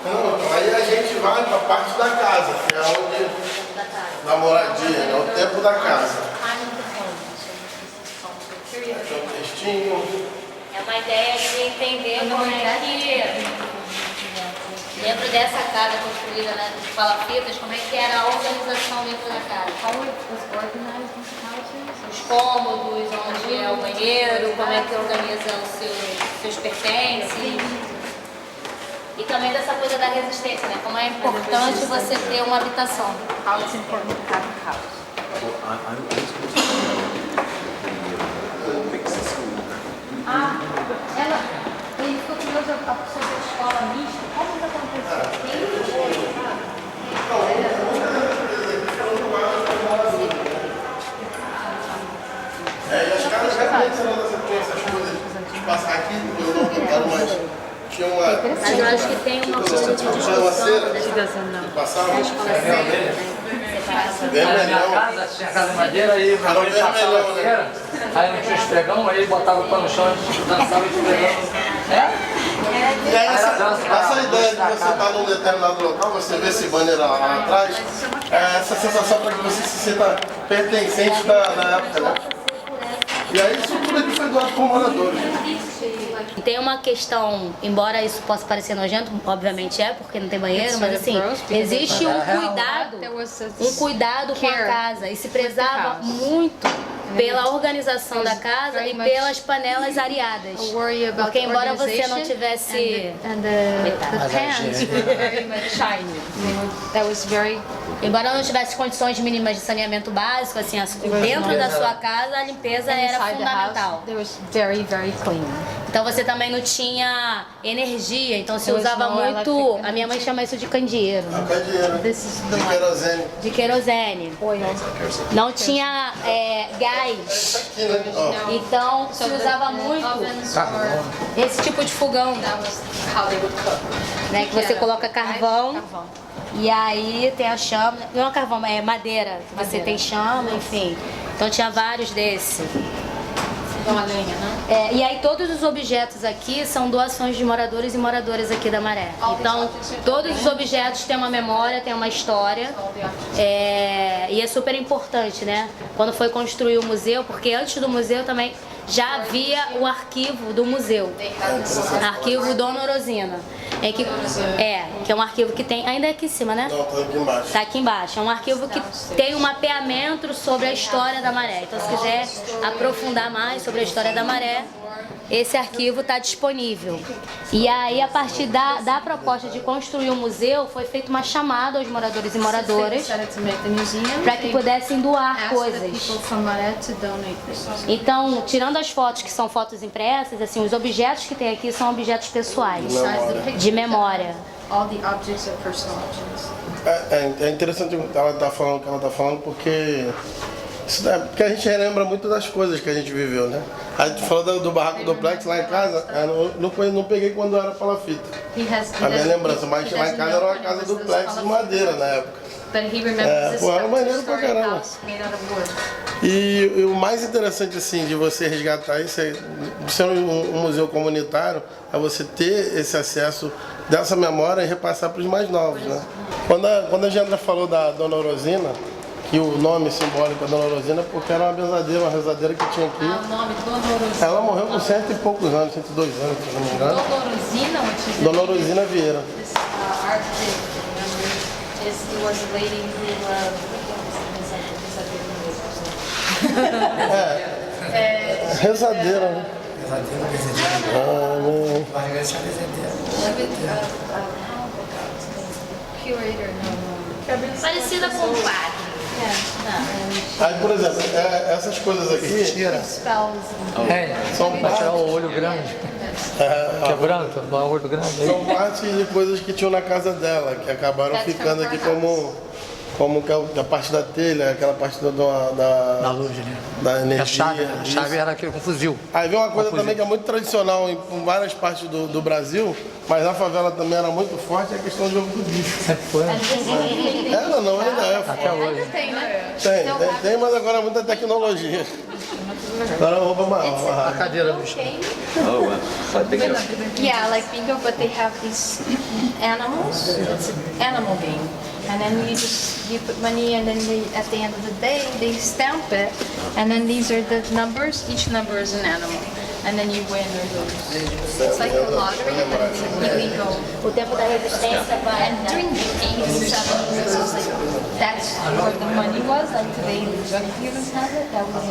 Não, aí a gente vai para a parte da casa, que é onde da moradia, é o tempo da casa. Aqui é um textinho. É uma ideia de entender como é que, dentro dessa casa construída, né, de palafitas, como é que era a organização dentro da casa. Os cômodos, onde é o banheiro, como é que organiza os seus pertences. E também dessa coisa da resistência, né? Como é importante você ter uma habitação. How it's important to have a house. Ele ficou curioso sobre a escola mista. Como que aconteceu? E as casas realmente são essas coisas de passar aqui, eu não botaram mais. Tinha uma. Mas eu acho que tem uma coisa de discussão que passava. da escola séria, né? Bem Na minha melhor. casa tinha casa de madeira, aí minha mãe passava a feira, aí não tinha espregão, aí botava o pano no chão, a gente dançava espregão. E aí essa ideia de você estar num determinado local, você vê esse banner lá atrás, é essa sensação para que você se sinta pertencente da época, né? E aí isso tudo aqui foi doado por moradores. Tem uma questão, embora isso possa parecer nojento, obviamente é, porque não tem banheiro, mas assim, existe um cuidado com a casa e se prezava muito pela organização da casa e pelas panelas areadas. Porque embora você não tivesse embora não tivesse condições mínimas de saneamento básico, assim, dentro da sua casa a limpeza era fundamental. Então você também não tinha energia, então se usava muito, a minha mãe chama isso de candeeiro. Candeeiro, de querosene. De querosene. Não tinha gás. Aqui, né? Ó. Então se usava muito esse tipo de fogão, né, que você coloca carvão. E aí tem a chama, não é carvão, é madeira, que você tem chama, enfim. Então tinha vários desses. Uma lenha, né? E aí todos os objetos aqui são doações de moradores e moradoras aqui da Maré. Então todos os objetos têm uma memória, têm uma história. E é super importante, né? Quando foi construir o museu, porque antes do museu também já havia o arquivo do museu, arquivo Dona Orosina, que é um arquivo que tem, ainda é aqui em cima, né? Não, tá aqui embaixo. Tá aqui embaixo, é um arquivo que tem um mapeamento sobre a história da Maré. Então se quiser aprofundar mais sobre a história da Maré, esse arquivo está disponível. E aí, a partir da proposta de construir o museu, foi feita uma chamada aos moradores e moradoras para que pudessem doar coisas. Então, tirando as fotos que são fotos impressas, assim, os objetos que tem aqui são objetos pessoais, de memória. É interessante ela estar falando o que ela está falando, porque porque a gente relembra muito das coisas que a gente viveu, né? A gente falou do barraco duplex lá em casa, eu não peguei quando era palafita. A minha lembrança, mas lá em casa era uma casa duplex de madeira na época. Era maneiro pra caramba. E o mais interessante assim de você resgatar isso, sendo um museu comunitário, é você ter esse acesso dessa memória e repassar para os mais novos, né? Quando a Gendra falou da Dona Orosina, que o nome simbólico é Dona Orosina, porque era uma rezadeira que tinha aqui. O nome Dona Orosina. Ela morreu com 100 e poucos anos, 102 anos, se não me engano. Dona Orosina, Dona Orosina Vieira. Rezadeira, né? Parecida com o padre. Aí, por exemplo, essas coisas aqui São para tirar o olho grande. Que é branco, o olho grande. são parte de coisas que tinham na casa dela, que acabaram ficando aqui como a parte da telha, aquela parte Da da luz, né? da energia. A chave era aquele com fuzil. Aí vem uma coisa também que é muito tradicional em várias partes do Brasil, mas na favela também era muito forte, é a questão de jogo do bicho. Sempre foi. Ela não, ainda é. Até hoje. Tem, mas agora é muita tecnologia. Agora roupa A maior. cadeira do chão. Oh, wow. But they got Yeah, like bingo, but they have these animals. It's an animal game. And then you put money and then at the end of the day they stamp it. And then these are the numbers. Each number is an animal. And then you win or lose. It's like a lottery, but it's illegal. O tempo da resistência vai. And during the 80s, 70s, it was like, that's where the money was. Like today, the drug dealers have it. That was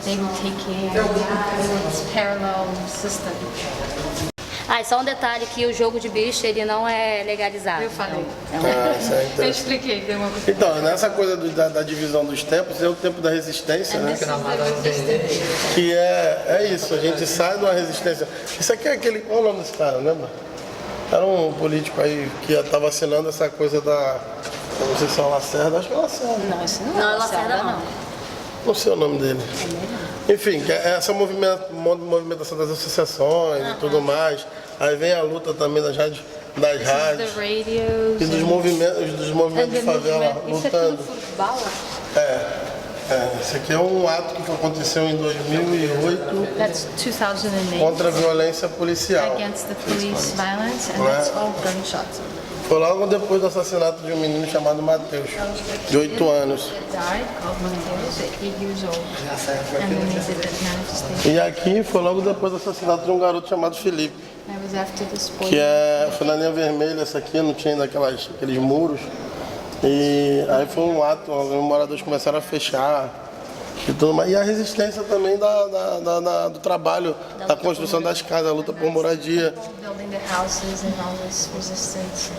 they would take it. It's parallel system. Ah, e só um detalhe que o jogo de bicho ele não é legalizado. Eu falei. Isso é Eu interessante. expliquei, deu uma Então, nessa coisa da divisão dos tempos, é o tempo da resistência, né? Que é isso, a gente sai de uma resistência. Isso aqui é aquele. Qual é o nome desse cara, lembra? Era um político aí que estava assinando essa coisa da. Eu não sei se é o Lacerda, acho que é o Lacerda. Não, isso não, Não, é Lacerda não. Não sei o nome dele. Enfim, que é essa movimentação das associações e tudo mais. Aí vem a luta também das rádios The radios. e dos movimentos de favela Isso é tudo lutando. futebol? Esse aqui é um ato que aconteceu em 2008 That's 2008. contra a violência policial. Against the police violence, and Não é? that's all gunshots. Foi logo depois do assassinato de um menino chamado Mateus, de 8 anos. Died, called Mateus, at 8 years old. And then they did that manifestation. E aqui foi logo depois do assassinato de um garoto chamado Felipe, That was after this boy. que foi na linha vermelha, essa aqui não tinha ainda aqueles muros. E aí foi um ato, os moradores começaram a fechar e tudo mais. E a resistência também do trabalho, da construção das casas, a luta por moradia. Building the houses and all this resistance.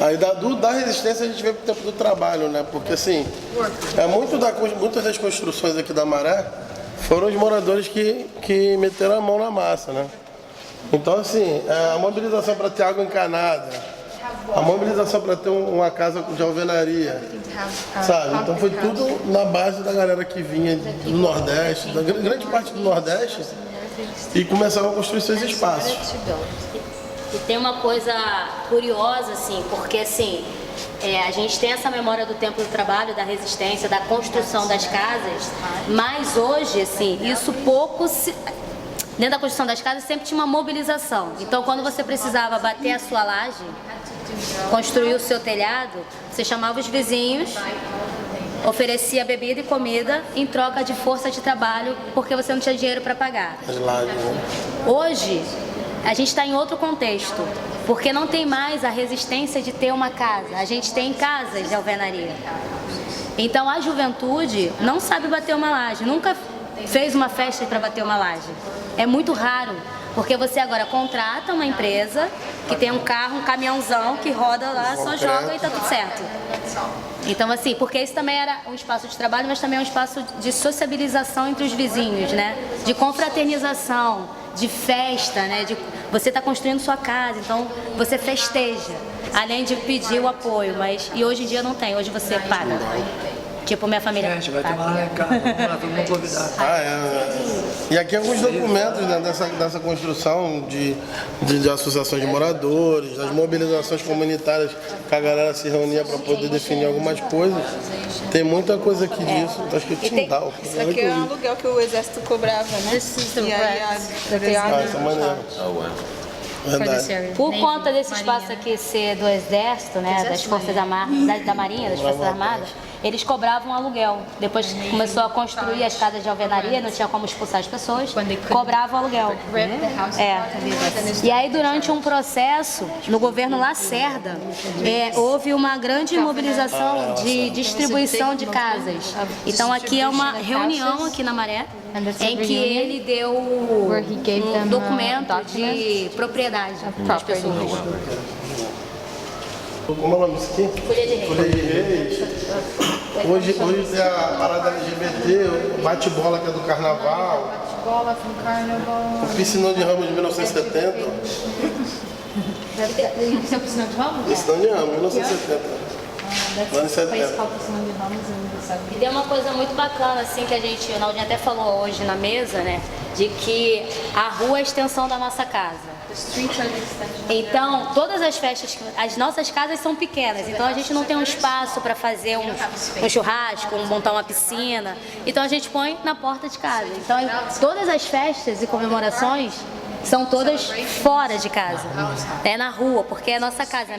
Aí da resistência a gente vê pro tempo do trabalho, né? Porque assim, muitas das construções aqui da Maré foram os moradores que meteram a mão na massa, né? Então assim, a mobilização para ter água encanada, a mobilização para ter uma casa de alvenaria, sabe? Então foi tudo na base da galera que vinha do Nordeste, da grande parte do Nordeste, e começaram a construir seus espaços. E tem uma coisa curiosa, assim, porque assim, a gente tem essa memória do tempo do trabalho, da resistência, da construção das casas, mas hoje, assim, isso pouco se... Dentro da construção das casas sempre tinha uma mobilização. Então, quando você precisava bater a sua laje, construir o seu telhado, você chamava os vizinhos, oferecia bebida e comida em troca de força de trabalho, porque você não tinha dinheiro para pagar. As lajes, né? Hoje, a gente está em outro contexto, porque não tem mais a resistência de ter uma casa. A gente tem casas de alvenaria. Então, a juventude não sabe bater uma laje, nunca fez uma festa para bater uma laje. É muito raro, porque você agora contrata uma empresa que tem um carro, um caminhãozão que roda lá, só joga e tá tudo certo. Então assim, porque isso também era um espaço de trabalho, mas também é um espaço de sociabilização entre os vizinhos, né? De confraternização, de festa, né? Você está construindo sua casa, então você festeja, além de pedir o apoio, e hoje em dia não tem, hoje você paga. Tipo, minha família. Gente, vai ter uma lá em casa, vamos lá, todo mundo convidado. E aqui alguns documentos, né, dessa construção de associações de moradores, das mobilizações comunitárias que a galera se reunia para poder definir algumas coisas. Tem muita coisa aqui disso, tá escrito Tindal. Isso aqui é um aluguel que o exército cobrava, né? This is the E aí Essa maneira. oh wow. Verdade. Por conta desse espaço aqui ser do Exército, né, das Forças da Marinha, das Forças Armadas, eles cobravam aluguel. Depois que começou a construir as casas de alvenaria, não tinha como expulsar as pessoas, cobravam aluguel. E aí, durante um processo, no governo Lacerda, houve uma grande mobilização de distribuição de casas. Então, aqui é uma reunião aqui na Maré, em que ele deu um documento de propriedade para as pessoas. Como é o nome disso aqui? Folha de Reis. Folha de Reis. Hoje tem a parada LGBT, o bate-bola que é do carnaval, Bola from Carnival. o piscinão de Ramos de 1970. Isso é o piscinão de Ramos? Piscinão de Ramos, 1970. Anos 70. Piscinão de Ramos, eu não sabe. E tem uma coisa muito bacana, assim, que o Naldinho até falou hoje na mesa, né? De que a rua é a extensão da nossa casa. The streets are the extension of Então, todas as festas, as nossas casas são pequenas, então a gente não tem um espaço para fazer um churrasco, montar uma piscina. Então a gente põe na porta de casa. Então, todas as festas e comemorações são todas fora de casa, é na rua, porque é a nossa casa,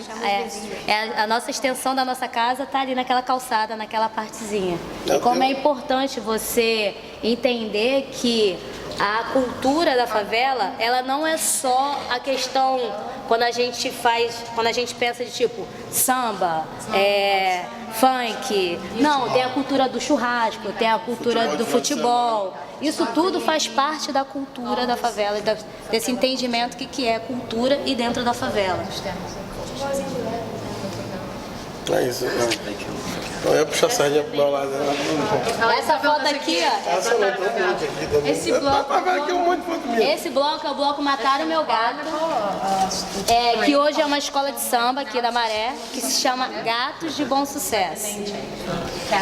a nossa extensão da nossa casa está ali naquela calçada, naquela partezinha. E como é importante você entender que a cultura da favela, ela não é só a questão quando a gente pensa de tipo samba, funk. Não, tem a cultura do churrasco, tem a cultura do futebol. Isso tudo faz parte da cultura da favela, desse entendimento que é cultura e dentro da favela. É isso. Então eu puxo a sardinha pro meu lado. Essa foto aqui, ó. Essa não tem um monte aqui também. Esse bloco- Dá pra ver aqui um monte de foto minha. Esse bloco é o bloco Mataram Meu Gato, que hoje é uma escola de samba aqui da Maré, que se chama Gatos de Bom Sucesso.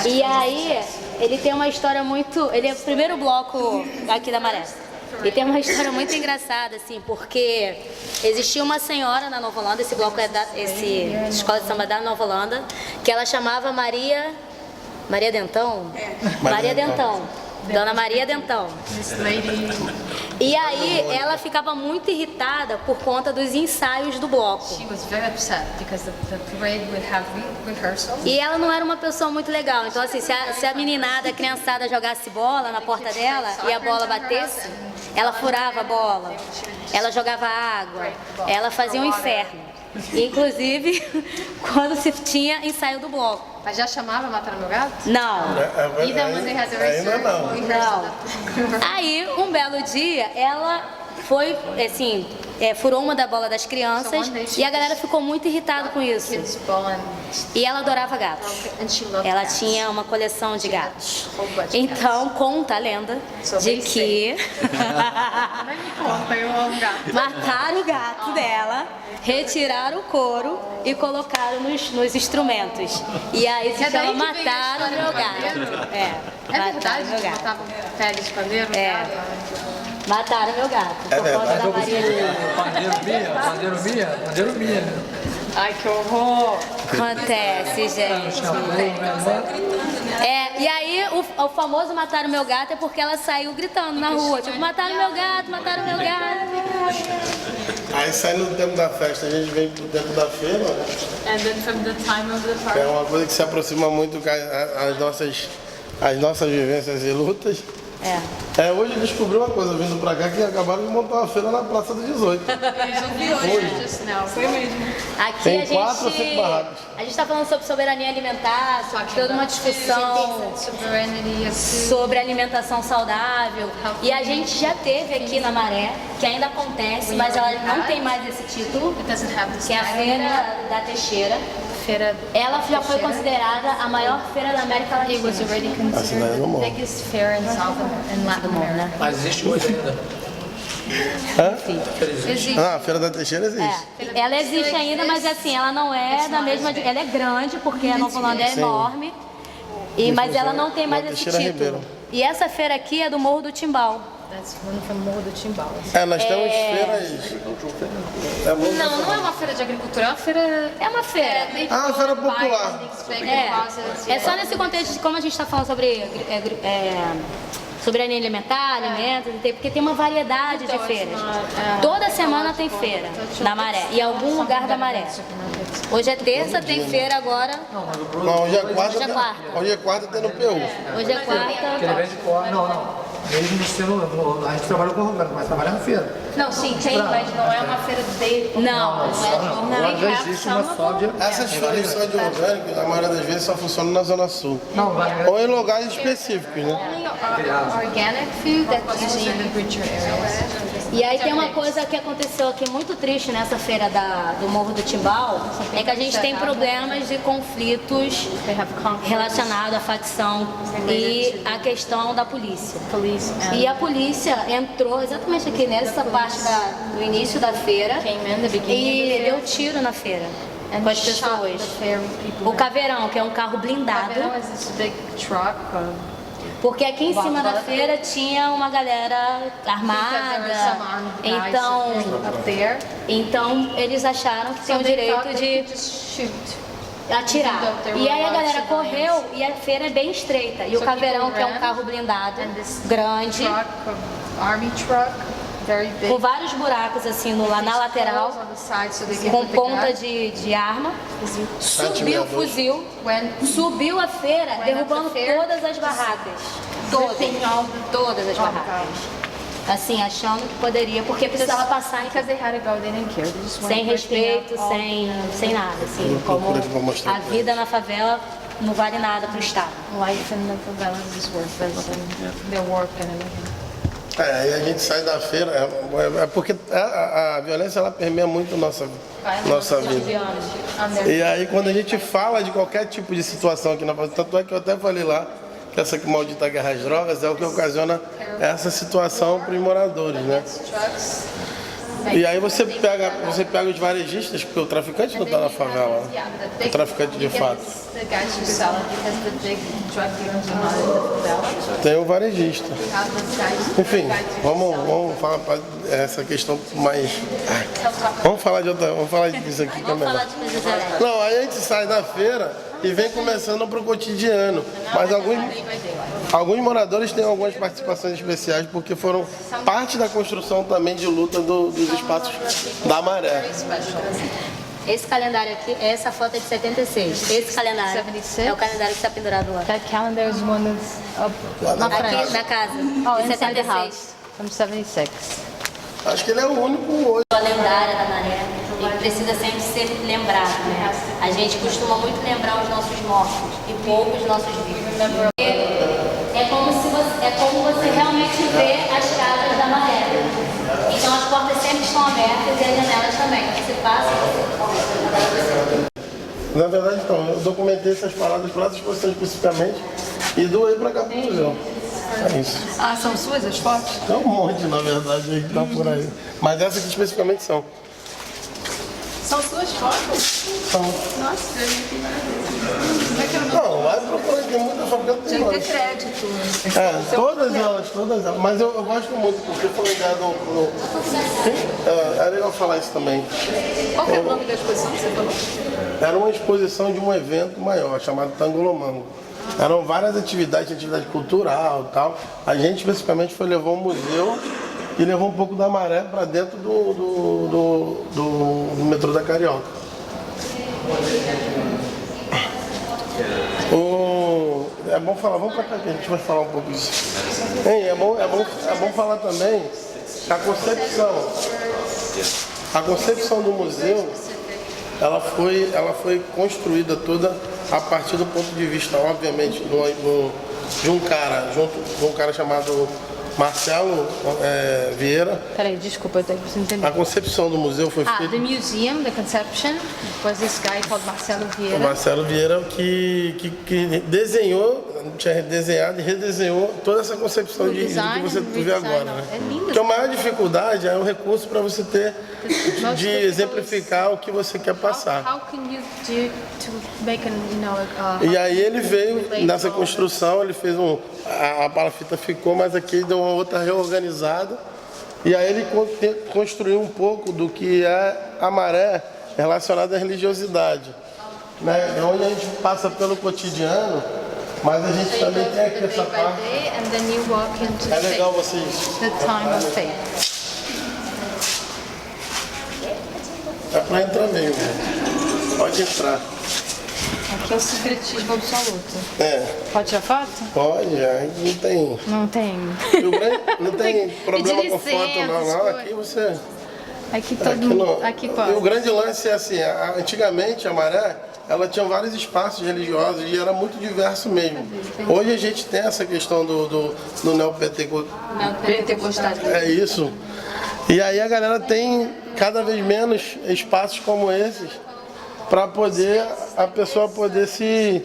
E aí, ele tem uma história muito... Ele é o primeiro bloco aqui da Maré. E tem uma história muito engraçada, assim, porque existia uma senhora na Nova Holanda, esse bloco é escola de samba da Nova Holanda, que ela chamava Maria Dentão? Maria Dentão. Dona Maria Dentão. E aí ela ficava muito irritada por conta dos ensaios do bloco. She was very upset because the parade would have rehearsal. E ela não era uma pessoa muito legal. Então, assim, se a meninada, a criançada jogasse bola na porta dela e a bola batesse, ela furava a bola, ela jogava água, ela fazia um inferno. Inclusive, quando se tinha ensaio do bloco. Mas já chamava Mataram Meu Gato? Não. Ainda when they had the Ainda não. Não. Aí, um belo dia, ela foi, assim, furou uma da bola das crianças e a galera ficou muito irritada com isso. Kids ball and E ela adorava gatos. she loved Ela cats. tinha uma coleção de gatos. whole bunch of Então, conta a lenda de que Conta, eu amo gato. mataram o gato dela, retiraram o couro e colocaram nos instrumentos. E aí se É daí chama que vem a Mataram história Meu do Gato. pandeiro? É, É Mataram verdade Meu que Gato. botavam pele de pandeiro? É. Mataram meu gato. É Por conta verdade. da Maria. Pandeiro Bia. Ai, que horror! Acontece, gente. E aí o famoso Mataram Meu Gato é porque ela saiu gritando na rua, tipo, mataram meu gato, mataram meu gato. Aí saindo do tempo da festa, a gente vem pro tempo da feira, né? And then from the time of the Que party. é uma coisa que se aproxima muito com as nossas vivências e lutas. Hoje eu descobri uma coisa vindo pra cá, que acabaram de montar uma feira na Praça do 18. Just now. Foi mesmo. Aqui Tem a 4 ou 5 gente barracas. está falando sobre soberania alimentar, sobre toda uma discussão Sovereignty of food. sobre alimentação saudável. E a gente já teve aqui na Maré, que ainda acontece, mas ela não tem mais esse título, It doesn't have this que é a Feira da Teixeira. Feira. Ela já foi considerada a maior feira da América It was Latina. already cidade considered do the mundo. biggest fair in Latin America. Mas existe hoje ainda. Existe. Ah, a Feira da Teixeira existe. Ela existe ainda, mas assim, ela não é da mesma. Ela é grande, porque a Nova Holanda é enorme. Mas ela não tem mais esse Teixeira título. Ribeiro. E essa feira aqui é do Morro do Timbal. That's one from Morro do Timbal. Nós temos feiras. Não, não é uma feira de agricultura, é uma feira. É uma feira. Ah, feira popular. É só nesse contexto de como a gente está falando sobre soberania alimentar, alimentos, porque tem uma variedade de feiras. Toda semana tem feira na Maré, em algum lugar da Maré. Hoje é terça, tem feira agora. Não, hoje é quarta. Hoje é quarta. Hoje é quarta tem no PU. Hoje é Que ele quarta. vende corte. Não. Mesmo sendo. A gente trabalha com orgânico, mas trabalha na feira. Não, sim, tem, mas não é uma feira dele. Não, Agora já existe uma sódia. Essas feiras só de orgânico, a maioria das vezes só funcionam na Zona Sul. Não, vai. Ou em lugares específicos, né? Organic food that's usually in the richer areas. E aí tem uma coisa que aconteceu aqui muito triste nessa feira do Morro do Timbal, é que a gente tem problemas de conflitos relacionados à facção e à questão da polícia. E a polícia entrou exatamente aqui nessa parte do início da feira e deu tiro na feira com as pessoas. O Caveirão, que é um carro blindado, Caveirão is this big truck. Porque aqui em cima da feira tinha uma galera armada, então eles acharam que tinham o direito de atirar. E aí a galera correu e a feira é bem estreita. E o caveirão, que é um carro blindado, grande, com vários buracos assim lá na lateral, com ponta de arma, subiu o fuzil, subiu a feira, derrubando todas as barracas. Todas as barracas. Assim, achando que poderia, porque precisava passar sem respeito, sem nada, assim, como a vida na favela não vale nada pro Estado. Life in the favelas is worthless and their work and everything. Aí a gente sai da feira, é porque a violência ela permeia muito nossa vida. E aí quando a gente fala de qualquer tipo de situação aqui na favela, tanto é que eu até falei lá, que essa maldita guerra às drogas é o que ocasiona essa situação para os moradores, né? E aí você pega os varejistas, porque o traficante não está na favela, o traficante de fato. Tem o varejista. Enfim, vamos falar para essa questão mais... Vamos falar disso aqui também. Não, aí a gente sai da feira e vem começando para o cotidiano. Mas alguns moradores têm algumas participações especiais porque foram parte da construção também de luta dos espaços da Maré. Esse calendário aqui, essa foto é de 76. Esse calendário é o calendário que está pendurado lá. That calendar is one that's up Aqui na casa, de 76. from 76. Acho que ele é o único hoje. A lendária da Maré, e precisa sempre ser lembrado, né? A gente costuma muito lembrar os nossos mortos e pouco os nossos vivos. É como você realmente vê as casas da Maré. Então as portas sempre estão abertas e as janelas também. Você passa e você... Na verdade, então, eu documentei essas paradas para essa exposição especificamente e doei para cá pro museu. É isso. Ah, são suas as fotos? Tem um monte, na verdade, aí que tá por aí. Mas essas aqui especificamente são. São suas fotos? São. Nossa, eu não tenho nada. Não, vai procurar, tem muita fabricante que Tinha tem que ter crédito. todas elas. Mas eu gosto muito, porque foi ideia do... É legal falar isso também. Qual que é o nome da exposição que você falou? Era uma exposição de um evento maior, chamado Tangolomango. Eram várias atividade cultural e tal. A gente especificamente levou o museu e levou um pouco da Maré para dentro do metrô da Carioca. É bom falar, vamos para cá que a gente vai falar um pouco disso. É bom falar também que a concepção do museu, ela foi construída toda a partir do ponto de vista, obviamente, de um cara chamado Marcelo Vieira. Peraí, desculpa, eu preciso entender. A concepção do museu foi feita... The museum, the conception, was this guy called Marcelo Vieira. O Marcelo Vieira que desenhou, tinha desenhado e redesenhou toda essa concepção de que você vê agora, né? É lindo. Porque a maior dificuldade é o recurso para você ter de exemplificar o que você quer passar. How can you do to make E aí ele veio nessa construção, ele fez a palafita ficou, mas aqui deu uma outra reorganizada. E aí ele construiu um pouco do que é a Maré relacionada à religiosidade, né? É onde a gente passa pelo cotidiano, mas a gente também tem aqui essa parte. É legal vocês. The time of faith. É para entrar mesmo. Pode entrar. Aqui é o secretismo absoluto. Pode tirar foto? Pode, aí não tem. Não tem. Não tem problema Pedir com foto, não. Aqui você. Aqui todo mundo. Aqui pode. E o grande lance é assim, antigamente a Maré, ela tinha vários espaços religiosos e era muito diverso mesmo. Hoje a gente tem essa questão do Pentecostal. É isso. E aí a galera tem cada vez menos espaços como esses para poder a pessoa poder se...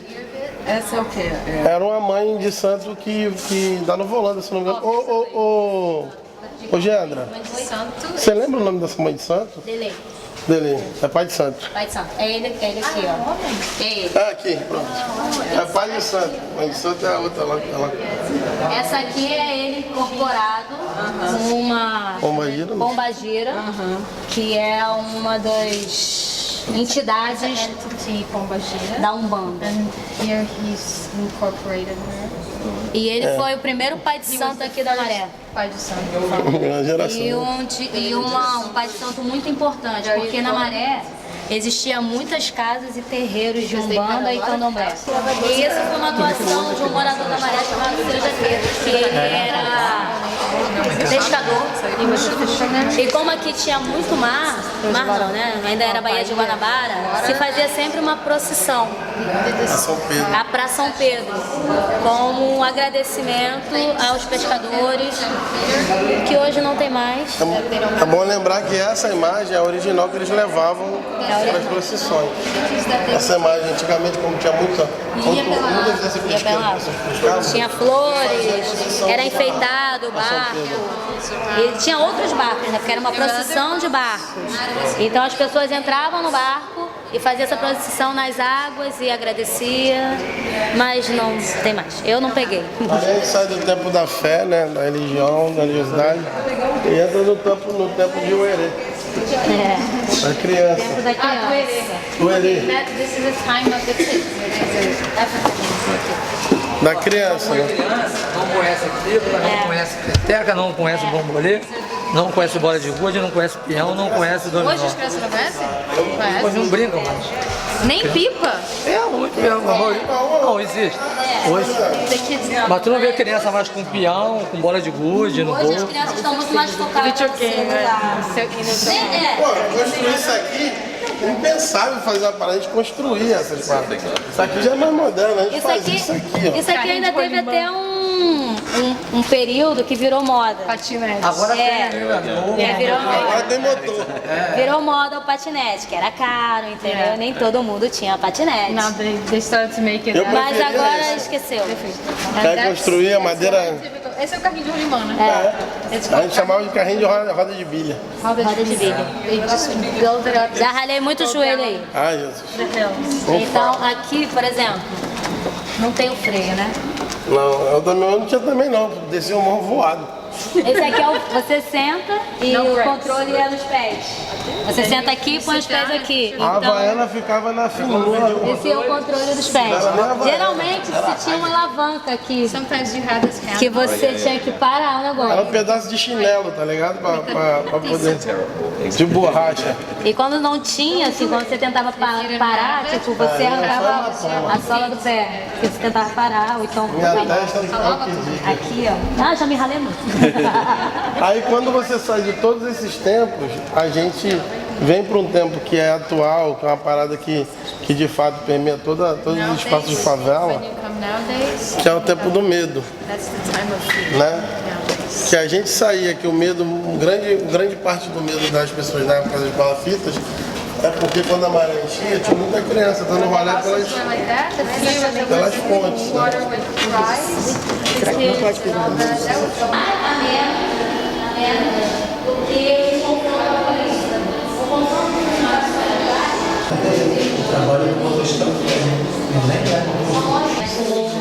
Essa é o quê? Era uma mãe de santo que dá no Volanda, se não me engano. Ô, Gendra, Mãe de santo. você lembra o nome dessa mãe de santo? Dele. Dele, é pai de santo. Pai de santo. É ele aqui, ó. É ele. Ah, aqui, pronto. É pai de santo. Mãe de santo é a outra lá. Essa aqui é ele incorporado com uma Pombagira, né? pombagira, que é uma das entidades Entity Pombagira. da Umbanda. And here he's incorporated her. E ele foi o primeiro pai de santo aqui da Maré. Pai de santo. Uma geração. E um pai de santo muito importante, porque na Maré existia muitas casas e terreiros de Umbanda e Candomblé. E isso foi uma doação de um morador da Maré chamado Seu Jaqueiro, que ele era pescador. E como aqui tinha muito mar não, né? Ainda era Baía de Guanabara, se fazia sempre uma procissão São Pedro. para São Pedro, como um agradecimento aos pescadores, que hoje não tem mais. É bom lembrar que essa imagem é a original que eles levavam para as procissões. Essa imagem, antigamente, como tinha muitas dessas pescadas, Tinha flores, era enfeitado o barco. E tinha outros barcos, né? Porque era uma procissão de barcos. Então as pessoas entravam no barco e faziam essa procissão nas águas e agradecia, mas não tem mais. Eu não peguei. a gente sai do tempo da fé, né, da religião, da religiosidade, e entra no tempo de Uerê, da criança. Tempo da criança. Uerê, This is the time of the kids. da criança, né? Criança não conhece equilíbrio, não conhece peteca, não conhece bombolê, não conhece bola de gude, não conhece peão, não conhece dominó. Hoje as crianças não conhecem? Hoje não brincam mais. Nem pipa? É, muito peão. Não existe. Hoje. Mas tu não vê criança mais com peão, com bola de gude no Hoje as bolso. crianças estão muito mais focadas no celular. Pô, construir isso aqui, impensável fazer uma parada de construir essas paradas. Isso aqui já é mais moderno, a gente faz isso aqui, ó. Isso aqui ainda teve até um período que virou moda. Patinete. Agora É. tem, né? Agora tem motor. Virou moda o patinete, que era caro, entendeu? Nem todo mundo tinha patinete. Now they started to make it. Eu Mas preferia agora esse. esqueceu. Quer construir a madeira, Esse é o carrinho de rolimã, né? a gente chamava de carrinho de roda de bilha. Roda de bilha. They just build it up Já ralei muito o joelho aí. Ai, Jesus. the hills. Então aqui, por exemplo, não tem o freio, né? Não, eu não tinha também não, descia o morro voado. Esse aqui é o. Você senta e Não o breaks. controle é nos pés. Você senta aqui e põe os pés aqui. A Então, Havaiana ficava na finura. esse é o controle dos pés. Geralmente se tinha uma alavanca aqui, Sometimes you have this hand. que você tinha que parar o Era negócio. um pedaço de chinelo, tá ligado? Pra poder. De borracha. E quando não tinha, assim, quando você tentava parar, tipo, você arrancava a sola do pé. Porque você tentava parar, ou então. Minha testa não pedia. Aqui, ó. Ah, já me ralei muito. Aí quando você sai de todos esses tempos, a gente vem para um tempo que é atual, que é uma parada que de fato permeia todos os espaços de favela, When you come nowadays, que é o tempo do medo, that's the time of fear. né? Nowadays. Que a gente saía, que o medo, grande parte do medo das pessoas na época das balafitas, é porque quando a maré enchia, tinha muita criança dando rolê pelas, Something like that. The fear when they pelas fontes. Né? water would rise.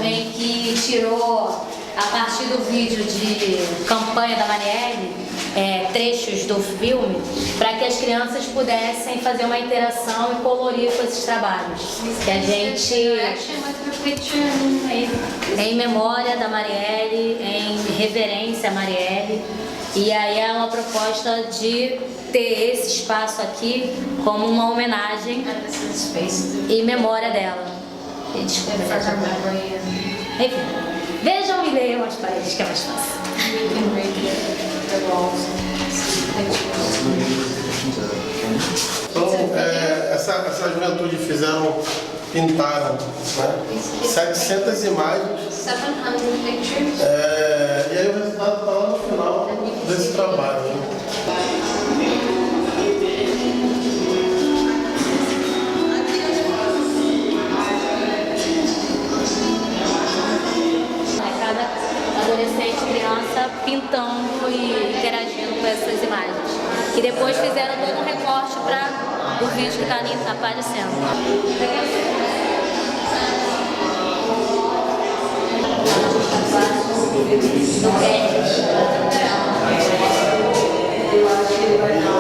Em que tirou, a partir do vídeo de campanha da Marielle, trechos do filme, para que as crianças pudessem fazer uma interação e colorir com esses trabalhos. Que a gente, em memória da Marielle, em reverência a Marielle, e aí é uma proposta de ter esse espaço aqui como uma homenagem em memória dela. E desculpa, enfim, vejam e leiam as paredes, que é mais fácil. Então, essa juventude pintaram, né? 700 imagens. 700 pictures. E aí o resultado está lá no final desse trabalho. Né? Cada adolescente, criança pintando e interagindo. Que depois fizeram todo um recorte para o vídeo que está ali aparecendo. Do